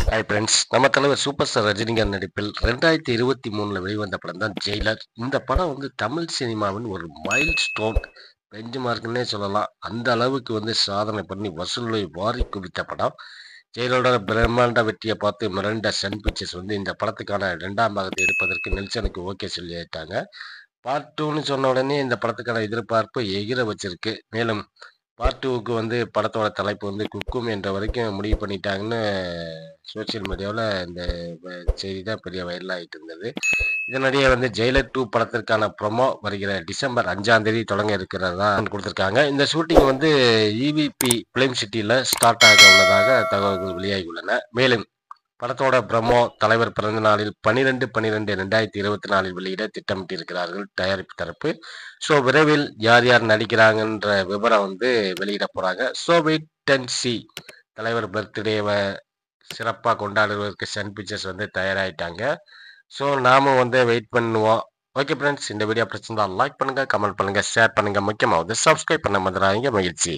Hi friends, நம்ம தலைவர் super star Rajinikanth நடிப்பில் 2023 வெளிவந்த படம் தான் ஜெயிலர். இந்த படம் தமிழ் சினிமாவின் ஒரு மைல் ஸ்டோன் பெஞ்ச் மார்க்னே சொல்லலாம். அந்த அளவுக்கு சாதனை பண்ணி வசூலை வாரி குவித்த படம். ஜெயிலரோட பிரம்மாண்ட வெற்றியை பார்த்து மிரண்ட சன் பிக்சர்ஸ் இந்த படத்துக்கான 2ஆம் பாகத்தை எடுப்பதற்கு நெல்சனுக்கு ஓகே சொல்லிட்டாங்க. பார்ட் 2ன்னு சொன்ன உடனே இந்த படத்துக்கான எதிர்பார்ப்பு எகிற வச்சிருக்கு. மேலும் பார்ட் 2க்கு படத்தோட தலைப்பு குக்கும் என்ற வரைக்கும் முடிவு பண்ணிட்டாங்கன்னு சோசியல் மீடியாவில் இந்த செய்தி தான் பெரிய வைரல் ஆகிட்டு இருந்தது. இதனிடையே ஜெயிலர் 2 படத்திற்கான ப்ரொமோ வருகிற டிசம்பர் 5ஆம் தேதி தொடங்க இருக்கிறதா கொடுத்துருக்காங்க. இந்த ஷூட்டிங் இவிபி பிலிம் சிட்டியில் ஸ்டார்ட் ஆக உள்ளதாக தகவல்கள் வெளியாகி உள்ளன. மேலும் படத்தோட ப்ரமோ தலைவர் பிறந்த நாளில் 12/12/2024 வெளியிட திட்டமிட்டிருக்கிறார்கள் தயாரிப்பு தரப்பு. ஸோ விரைவில் யார் யார் நடிக்கிறாங்கன்ற விவரம் வெளியிட போறாங்க. So wait and see. தலைவர் பர்த்டேவை சிறப்பாக கொண்டாடுவதற்கு சன் பிக்சர்ஸ் தயாராகிட்டாங்க. ஸோ நாமும் வெயிட் பண்ணுவோம். ஓகே ஃப்ரெண்ட்ஸ், இந்த வீடியோ பிடிச்சிருந்தா லைக் பண்ணுங்க, கமெண்ட் பண்ணுங்க, ஷேர் பண்ணுங்க, முக்கியமாக சப்ஸ்கிரைப் பண்ண மறந்துடாதீங்க. மகிழ்ச்சி.